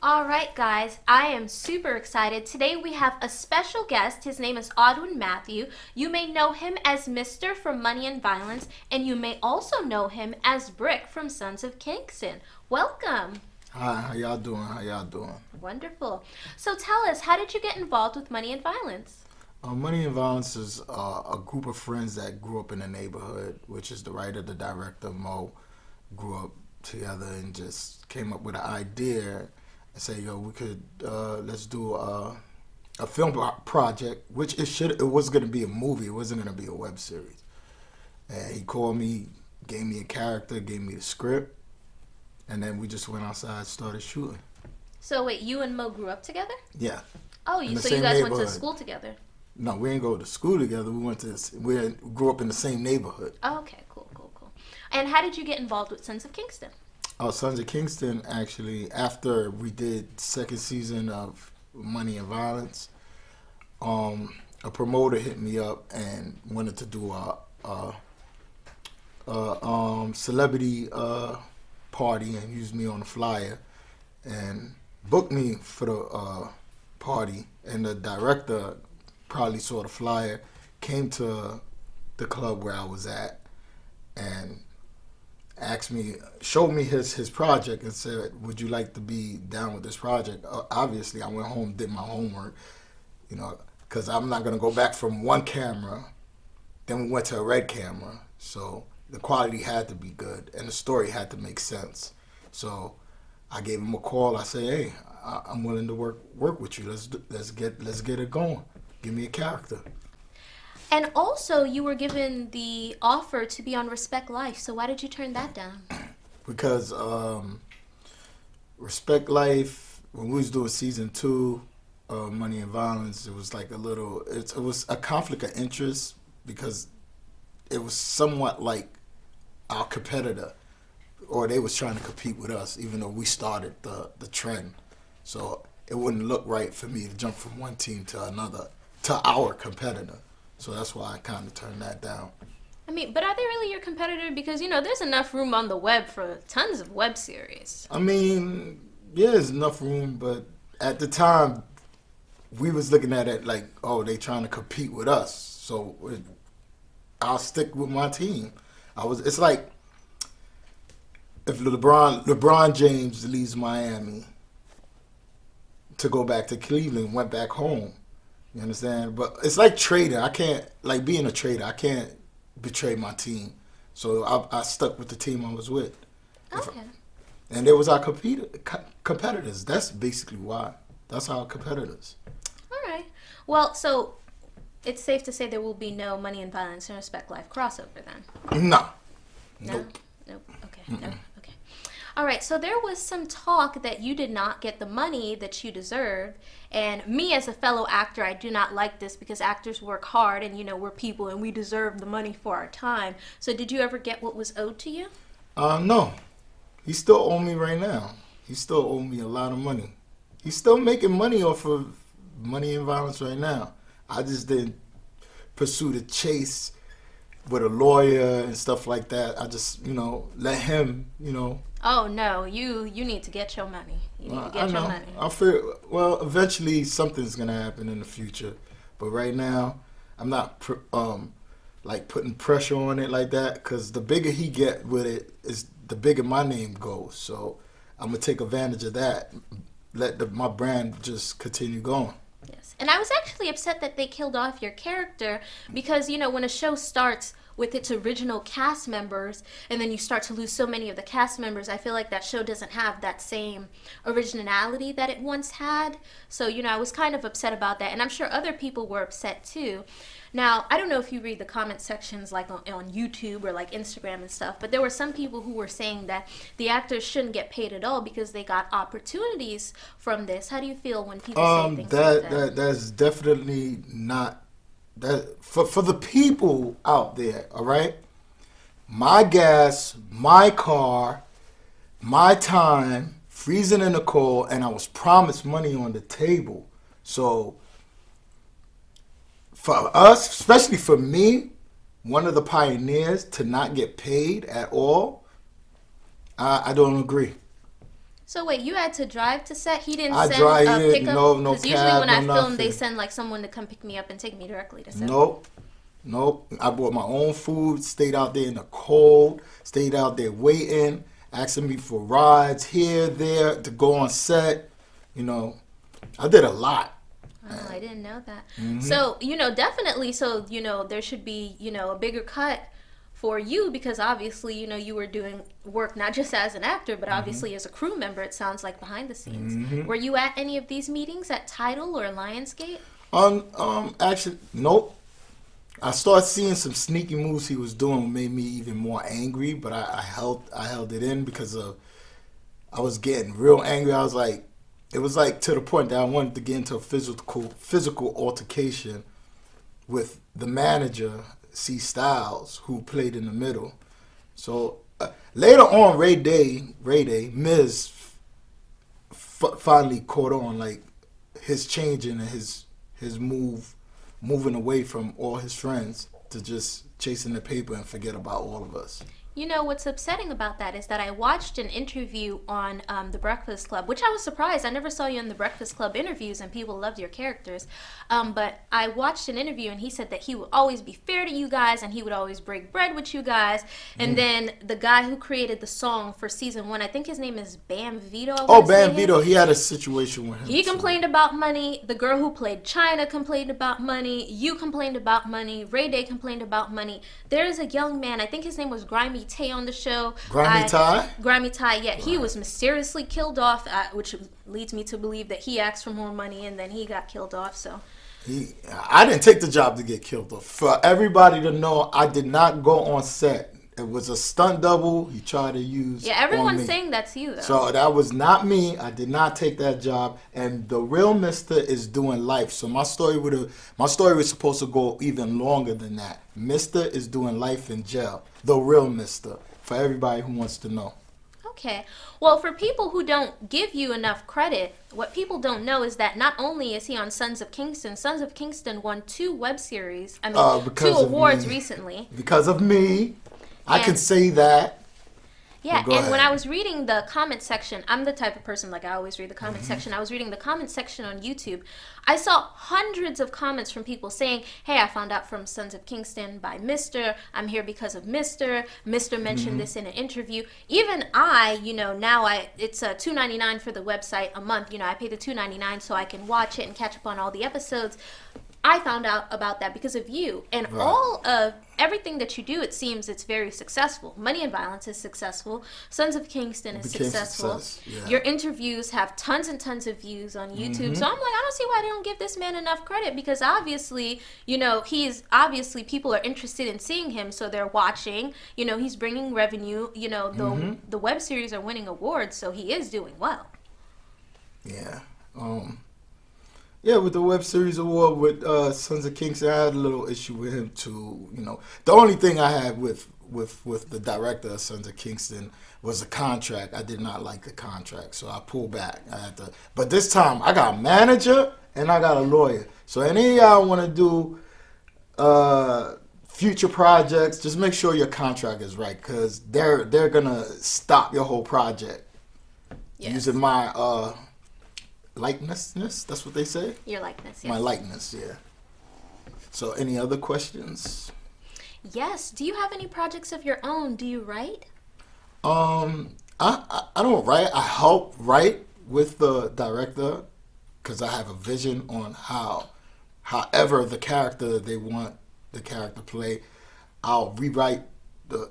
All right, guys, I am super excited. Today we have a special guest. His name is Audwin Matthew. You may know him as Mr. from Money and Violence, and you may also know him as Brick from Sons of Kingston. Welcome. Hi, how y'all doing? How y'all doing? Wonderful. So tell us, how did you get involved with Money and Violence? Money and Violence is a group of friends that grew up in the neighborhood, which is the writer, the director, Mo, grew up together and just came up with an idea and say, yo, we could, let's do a film project, which it was going to be a movie. It wasn't going to be a web series. And he called me, gave me a character, gave me the script, and then we just went outside and started shooting. So wait, you and Mo grew up together? Yeah. Oh, In the so you same guys went to neighborhood. school together? No, we didn't go to school together. We grew up in the same neighborhood. Oh, okay, cool. And how did you get involved with Sons of Kingston? Our Sons of Kingston, actually, after we did second season of Money and Violence, a promoter hit me up and wanted to do a celebrity party and used me on the flyer and booked me for the party. And the director probably saw the flyer, came to the club where I was at, and asked me, showed me his project and said, would you like to be down with this project? Obviously, I went home, did my homework, because I'm not going to go back from one camera. Then we went to a red camera. So the quality had to be good and the story had to make sense. So I gave him a call. I said, hey, I'm willing to work with you. Let's get it going. Give me a character. And also, you were given the offer to be on Respect Life, so why did you turn that down? Because Respect Life, when we was doing season 2 of Money and Violence, it was like it was a conflict of interest because it was somewhat like our competitor, or they was trying to compete with us, even though we started the trend. So it wouldn't look right for me to jump from one team to another, to our competitor. So that's why I kind of turned that down. I mean, but are they really your competitor? Because, there's enough room on the web for tons of web series. I mean, yeah, there's enough room, but at the time, we was looking at it like, oh, they trying to compete with us. So I'll stick with my team. It's like if LeBron James leaves Miami to go back to Cleveland, went back home. You understand? But it's like trading. I can't, like being a trader, I can't betray my team. So I stuck with the team I was with. Okay. And there was our competitors. That's basically why. That's our competitors. All right. Well, so it's safe to say there will be no Money and Violence and Respect Life crossover then? No. No? Nope. Okay. No? Okay. All right. So there was some talk that you did not get the money that you deserved. And me as a fellow actor, I do not like this because actors work hard and, we're people and we deserve the money for our time. So did you ever get what was owed to you? No. He still owe me right now. He still owe me a lot of money. He's still making money off of Money and Violence right now. I just didn't pursue the chase with a lawyer and stuff like that. I just, let him, Oh, no. You need to get your money. You need to get your money. I feel, well, eventually something's going to happen in the future. But right now, I'm not putting pressure on it like that, because the bigger he get with it, is the bigger my name goes. So I'm going to take advantage of that. Let my brand just continue going. Yes. And I was actually upset that they killed off your character because, when a show starts with its original cast members and then you start to lose so many of the cast members, I feel like that show doesn't have that same originality that it once had. So, I was kind of upset about that. And I'm sure other people were upset too. Now, I don't know if you read the comment sections like on YouTube or like Instagram and stuff, but there were some people who were saying that the actors shouldn't get paid at all because they got opportunities from this. How do you feel when people say things like that? That's definitely not that for the people out there, all right? My gas, my car, my time, freezing in the cold, and I was promised money on the table. So for us, especially for me, one of the pioneers, to not get paid at all, I don't agree. So wait, you had to drive to set? He didn't I send drive a it, pickup? no Because usually cab, when no I film, they nothing. send like someone to come pick me up and take me directly to set. Nope. Nope. I bought my own food, stayed out there in the cold, stayed out there waiting, asking me for rides here, there, to go on set. You know, I did a lot. Oh, I didn't know that. Mm-hmm. So, definitely, so, there should be, a bigger cut for you because obviously, you were doing work not just as an actor, but obviously as a crew member, it sounds like behind the scenes. Mm-hmm. Were you at any of these meetings at Tidal or Lionsgate? Actually, nope. I started seeing some sneaky moves he was doing, made me even more angry. But I held it in because I was getting real angry. I was like, it was like to the point that I wanted to get into a physical altercation with the manager, C. Styles, who played in the middle. So later on, Ray Day, Miz finally caught on, like his changing and his moving away from all his friends to just chasing the paper and forget about all of us. What's upsetting about that is that I watched an interview on The Breakfast Club, which I was surprised. I never saw you in The Breakfast Club interviews, and people loved your characters. But I watched an interview, and he said that he would always be fair to you guys, and he would always break bread with you guys. And then the guy who created the song for season 1, I think his name is Bam Vito. Oh, Bam Vito, he had a situation with him. He complained about money. The girl who played China complained about money. You complained about money. Ray Day complained about money. There is a young man, I think his name was Grimy Tay on the show. Grimy Ty? Grimy Ty, yeah. Right. He was mysteriously killed off, which leads me to believe that he asked for more money and then he got killed off, so. I didn't take the job to get killed off. For everybody to know, I did not go on set. It was a stunt double he tried to use. Yeah, everyone's saying that's you, though. So that was not me. I did not take that job. And the real Mister is doing life. So my story was supposed to go even longer than that. Mister is doing life in jail. The real Mister. For everybody who wants to know. Okay. Well, for people who don't give you enough credit, what people don't know is that not only is he on Sons of Kingston won 2 web series. I mean, 2 awards recently. Because of me. I can say that. Yeah, and when I was reading the comment section, I'm the type of person, like I always read the comment section. I was reading the comment section on YouTube. I saw hundreds of comments from people saying, hey, I found out from Sons of Kingston by Mr. I'm here because of Mr. Mr. mentioned this in an interview. Even I, now it's $2.99 for the website a month. I pay the $2.99 so I can watch it and catch up on all the episodes. I found out about that because of you. And all of everything that you do, it seems it's very successful. Money and Violence is successful. Sons of Kingston is successful. Your interviews have tons and tons of views on YouTube. So I'm like, I don't see why they don't give this man enough credit because obviously, people are interested in seeing him. So they're watching. He's bringing revenue. The web series are winning awards. So he is doing well. Yeah. Yeah, with the web series award with Sons of Kingston, I had a little issue with him too. The only thing I had with the director of Sons of Kingston was the contract. I did not like the contract, so I pulled back. But this time I got a manager and I got a lawyer. So any of y'all want to do future projects, just make sure your contract is right because they're gonna stop your whole project using my likeness, that's what they say? Your likeness, yes. My likeness, yeah. So any other questions? Yes. Do you have any projects of your own? Do you write? I don't write. I help write with the director because I have a vision on however the character they want the character play, I'll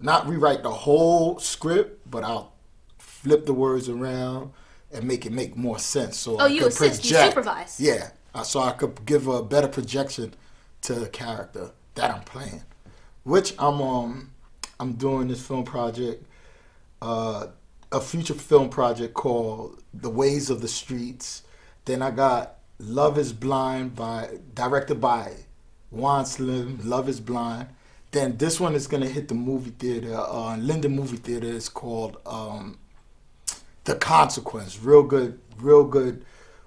not rewrite the whole script, but I'll flip the words around and make it make more sense. So I you could assist, project, you supervise. Yeah, so I could give a better projection to the character that I'm playing. Which I'm doing this film project, a future film project called The Ways of the Streets. Then I got Love is Blind directed by Juan Slim, Love is Blind. Then this one is gonna hit the movie theater, Linden Movie Theater. It's called The Consequence. Real good,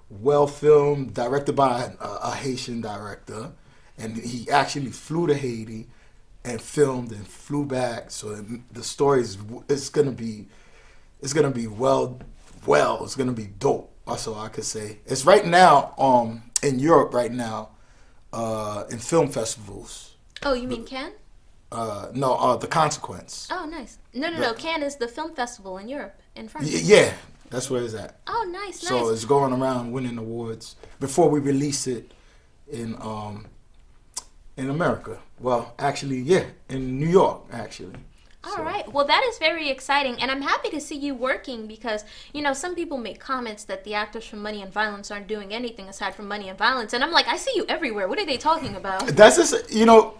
well filmed, directed by a Haitian director, and he actually flew to Haiti and filmed and flew back. So the story is gonna be well well. It's gonna be dope. That's all I could say. It's right now in Europe right now in film festivals. Oh, you mean Cannes? No, The Consequence. Oh, nice. No. Cannes is the film festival in Europe, in France. Yeah, that's where it's at. Oh, nice. So it's going around winning awards before we release it in America. Well, actually, yeah, in New York, actually. All right. Well, that is very exciting, and I'm happy to see you working because, you know, some people make comments that the actors from Money and Violence aren't doing anything aside from Money and Violence, and I'm like, I see you everywhere. What are they talking about? That's just, you know,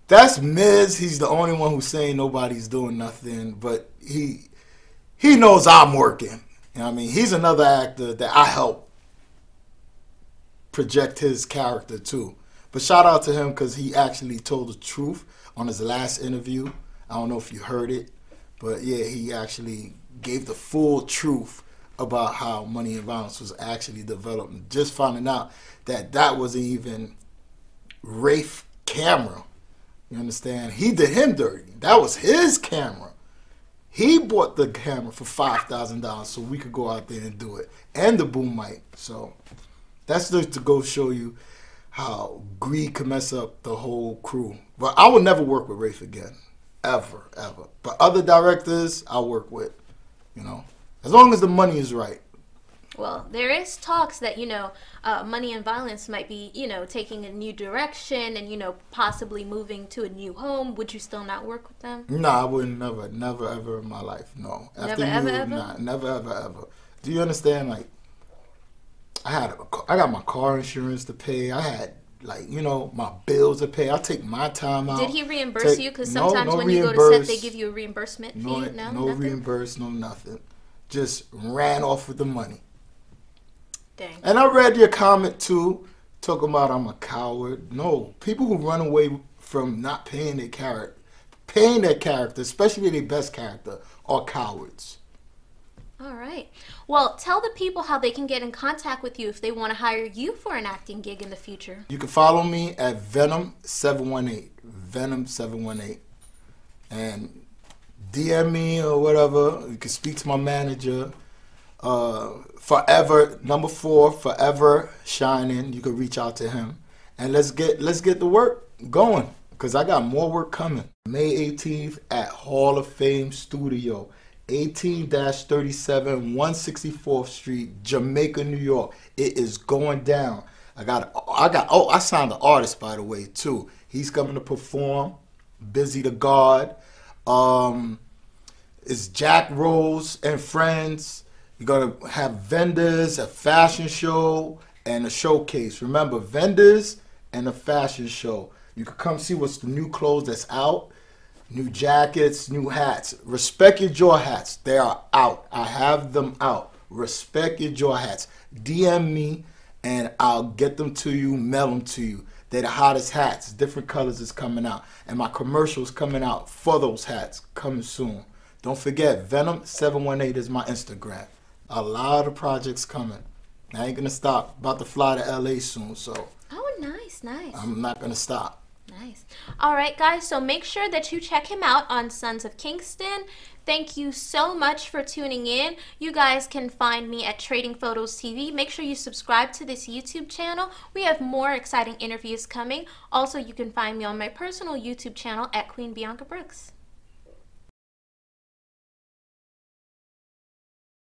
that's Miz. He's the only one who's saying nobody's doing nothing, but he knows I'm working. You know what I mean? He's another actor that I help project his character too. But shout out to him because he actually told the truth on his last interview. I don't know if you heard it, but yeah, he actually gave the full truth about how Money and Violence was actually developed. Just finding out that that wasn't even Rafe camera. You understand? He did him dirty. That was his camera. He bought the camera for $5,000 so we could go out there and do it. And the boom mic. So that's just to go show you how greed can mess up the whole crew. But I would never work with Rafe again. Ever, ever. But other directors I work with, you know. As long as the money is right. Well, there is talks that, you know, Money and Violence might be, you know, taking a new direction and, you know, possibly moving to a new home. Would you still not work with them? No, I wouldn't never ever in my life. No. Never ever? Nah, never ever. Do you understand? Like, I got my car insurance to pay. I had, like, you know, my bills to pay. I take my time out. Did he reimburse you? Because sometimes when you go to set, they give you a reimbursement fee. No reimburse, no nothing. Just ran off with the money. Dang. And I read your comment too, talking about I'm a coward. No, people who run away from not paying their character, especially their best character, are cowards. All right. Well, tell the people how they can get in contact with you if they want to hire you for an acting gig in the future. You can follow me at Venom718. Venom718. And DM me or whatever. You can speak to my manager. Forever, number 4, Forever Shining. You can reach out to him. And let's get the work going. Because I got more work coming. May 18th at Hall of Fame Studio. 18-37 164th Street, Jamaica, New York. It is going down. I signed an artist, by the way, too. He's coming to perform. Busy the God. It's Jack Rose and friends. You're going to have vendors, a fashion show, and a showcase. Remember, vendors and a fashion show. You can come see what's the new clothes that's out. New jackets, new hats. Respect your jaw hats. They are out. I have them out. Respect your jaw hats. DM me and I'll get them to you, mail them to you. They're the hottest hats. Different colors is coming out. And my commercial's coming out for those hats. Coming soon. Don't forget, Venom718 is my Instagram. A lot of projects coming. I ain't going to stop. About to fly to LA soon, so. Oh, nice. I'm not going to stop. Nice. All right, guys, so make sure that you check him out on Sons of Kingston. Thank you so much for tuning in. You guys can find me at Trading Photos TV. Make sure you subscribe to this YouTube channel. We have more exciting interviews coming. Also, you can find me on my personal YouTube channel at Queen Bianca Brooks.